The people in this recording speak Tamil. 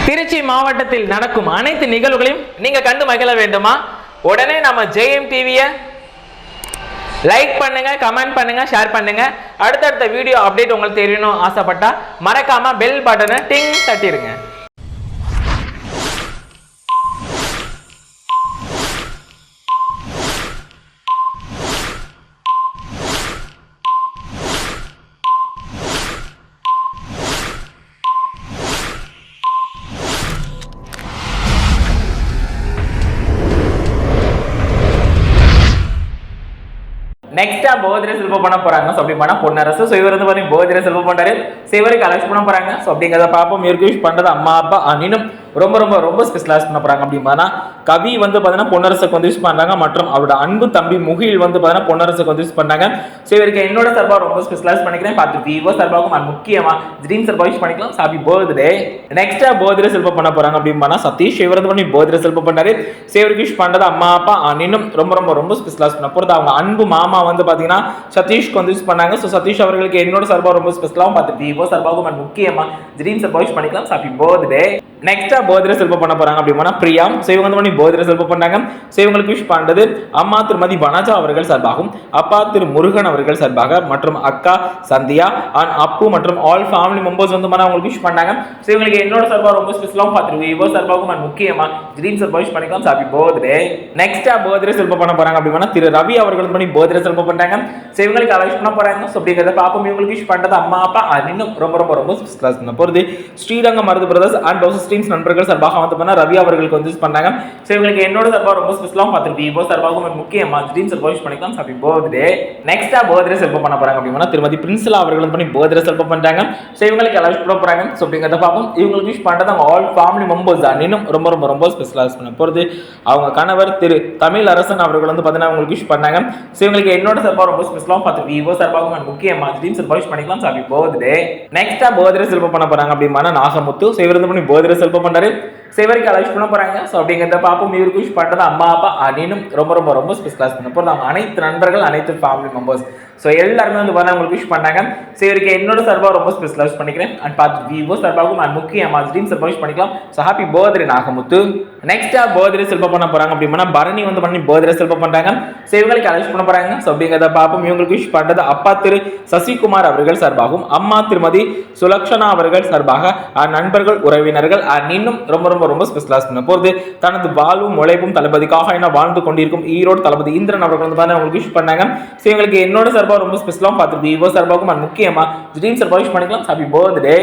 திருச்சி மாவட்டத்தில் நடக்கும் அனைத்து நிகழ்வுகளையும் நீங்க கண்டு மகிழ வேண்டுமா? உடனே நம்ம ஜெயம் டிவியை லைக் பண்ணுங்க, கமெண்ட் பண்ணுங்க, ஷேர் பண்ணுங்க. அடுத்தடுத்த வீடியோ அப்டேட் உங்களுக்கு தெரியணும் ஆசைப்பட்டா மறக்காம பெல் பட்டனை டிங் தட்டிடுங்க. நெக்ஸ்டா பர்த்டே செலிப்ரேட் பண்ண போறாங்க. சோ அப்படி பண்ண பொன்னரசு. சோ இவர் வந்து பாத்தீங்க பர்த்டே செலிப்ரேட் பண்றாரு. சோ இவருக்கு அலெக்ஸ் பண்ண போறாங்க. சோ அப்படிங்கறத பாப்போம். இவருக்கு விஷ் பண்றது அம்மா அப்பா அண்ணனும் ரொம்ப ரொம்ப ரொம்ப ஸ்பெஷலைஸ் பண்ண போறாங்க. அப்படின்னா கவி வந்து பாத்தீங்கன்னா பொன்னரசுக்கு வந்து விஷ் பண்றாங்க மற்றும் அவரோட அன்பு தம்பி முகில் வந்து பாத்தீங்கன்னா பொன்னரசுக்கு வந்து விஷ் பண்றாங்க. சோ இவருக்கு என்னோட சார்பா ரொம்ப ஸ்பெஷலைஸ் பண்ணிக்கிறேன். பார்த்து விவோ சார்பாகவும் முக்கியமா ட்ரீம் சார்பா விஷ் பண்ணிக்கலாம். Happy birthday. நெக்ஸ்டா பர்த்டே செலிப்ரேட் பண்ண போறாங்க. அப்படின்னா சதீஷ் இவர் வந்து பண்ணி பர்த்டே செலிப்ரேட் பண்றாரு. சோ இவருக்கு விஷ் பண்றது அம்மா அப்பா அண்ணனும் ரொம்ப ரொம்ப ரொம்ப ஸ்பெஷலைஸ் பண்ண போறது அவங்க அன்பு மாமா வந்து பாத்தீங்கன்னா சதீஷ்க்கு வந்து விஷ் பண்ணாங்க. சோ சதீஷ் அவர்களுக்கு என்னோட சார்பா ரொம்ப ஸ்பெஷலாவும் பார்த்து விவோ சார்பாகவும் முக்கியமா ட்ரீம் சார்பா விஷ் பண்ணிக்கலாம். Happy birthday. நெக்ஸ்டா பர்த்டே செலிப்ரேட் பண்ண போறாங்க. அப்படின்னா பிரியா சோ இவங்க வந்து பண்ணி பர்த்டே செலிப்ரேட் பண்ணாங்க. சோ இவங்களுக்கு விஷ் பண்றது அம்மா திருமதி வனஜா அவர்கள் சார்பாகவும் அப்பா திரு முருகன் அவர்கள் சார்பாக மற்றும் அக்கா சந்தியா அண்ட் அப்பு மற்றும் ஆல் ஃபேமிலி மெம்பர்ஸ் வந்து அவங்களுக்கு விஷ் பண்ணாங்க. சோ இவங்களுக்கு என்னோட சார்பா ரொம்ப ஸ்பெஷலாவும் பார்த்து விவோ சார்பாகவும் முக்கியமா ட்ரீம் சார்பா விஷ் பண்ணிக்கலாம். Happy birthday. நெக்ஸ்டா பர்த்டே செலிப்ரேட் பண்ண போறாங்க. அப்படின்னா திரு ரவி அவர்கள் பண்ணி பர்த்டே செலிப்ரேட் பண்றாங்க. சோ இவங்களுக்கு அலெக்ஸ் பண்ண போறாங்க. சோ அப்படிங்கறத பாப்போம். இவங்களுக்கு விஷ் பண்றது அம்மா அப்பா இன்னும் ரொம்ப ரொம்ப ரொம்ப ஸ்பெஷலைஸ் பண்ண போறது Srirangam Marudhu brothers and doses teams நண்பர்கள் சார்பாக வந்து பண்ண ரவி அவர்களுக்கு வந்து பண்ணாங்க. சோ இவங்களுக்கு என்னோட சார்பா ரொம்ப ஸ்பெஷலாவும் பார்த்து விவோ சார்பாகவும் முக்கியமா ட்ரீம் சார்பா விஷ் பண்ணிக்கலாம். Happy birthday. நெக்ஸ்டா பர்த்டே செலிப்ரேட் பண்ண போறாங்க. அப்படின்னா திருமதி பிரின்சிலா அவர்கள் வந்து பண்ணி பர்த்டே செலிப்ரேட் பண்றாங்க. சோ இவங்களுக்கு அலெக்ஸ் பண்ண போறாங்க. சோ அப்படிங்கறத பாப்போம். இவங்களுக்கு விஷ் பண்றது அவங்க ஆல் ஃபேமிலி மெம்பர்ஸ் இன்னும் ரொம்ப ரொம்ப ரொம்ப ஸ்பெஷலைஸ் பண்ண போறது அவங்க கணவர் திரு தமிழ் அரசன் அவர்கள் வந்து பாத்தீங்கன்னா அவங்களுக்கு விஷ் பண்ணாங்க. சோ இவங்களுக்கு என்னோட சார்பா ரொம்ப ஸ்பெஷலாவும் பார்த்து விவோ சார்பாகவும் முக்கியமா ட்ரீம் சார்பா விஷ் பண்ணிக்கலாம். Happy birthday. நெக்ஸ்டா பர்த்டே செலிப்ரேட் பண்ண போறாங்க. அப்படின்னா நாகமுத்து சோ இவர் வந்து பண்ணி பர்த்டே செலிப்ரேட் பண்றாரு. சேவருக்கு அலெக்ஸ் பண்ண போறாங்க. சோ அப்படிங்கறத பாப்போம். இவருக்கு விஷ் பண்றது அம்மா அப்பா அண்ணனும் ரொம்ப ரொம்ப ரொம்ப ஸ்பெஷலைஸ் பண்ண போறது அவங்க அனைத்து நண்பர்கள் அனைத்து ஃபேமிலி மெம்பர்ஸ். சோ எல்லாருமே வந்து பாத்தீங்கன்னா உங்களுக்கு விஷ் பண்ணாங்க. சேவருக்கு என்னோட சார்பா ரொம்ப ஸ்பெஷலைஸ் பண்ணிக்கிறேன். அண்ட் பார்த்து விவோ சார்பாகவும் முக்கியமா ட்ரீம் சார்பா விஷ் பண்ணிக்கலாம். So happy birthday Nagamuthu. நெக்ஸ்டா பர்த்டே செலிப்ரேட் பண்ண போறாங்க. அப்படின்னா பரணி வந்து பண்ணி பர்த்டே செலிப்ரேட் பண்றாங்க. சோ இவங்களுக்கு அலெக்ஸ் பண்ண போறாங்க. சோ அப்படிங்கறத பாப்போம். இவங்களுக்கு விஷ் பண்றது அப்பா திரு சசிகுமார் அவர்கள் சார்பாகவும் அம்மா திருமதி சுலக்ஷனா அவர்கள் சார்பாக நண்பர்கள் உறவினர்கள் இன்னும் ரொம்ப ரொம்ப ரொம்ப ஸ்பெஷலைஸ் பண்ண போறது தனது வாழ்வும் உழைப்பும் தளபதிக்காக என்ன வாழ்ந்து கொண்டிருக்கும் ஈரோடு தளபதி இந்திரன் அவர்கள் வந்து அவங்களுக்கு விஷ் பண்ணாங்க. சோ இவங்களுக்கு என்னோட சார்பா ரொம்ப ஸ்பெஷலாவும் பார்த்து விவோ சார்பாகவும் முக்கியமா ட்ரீம் சார்பா விஷ் பண்ணிக்கலாம். Happy birthday.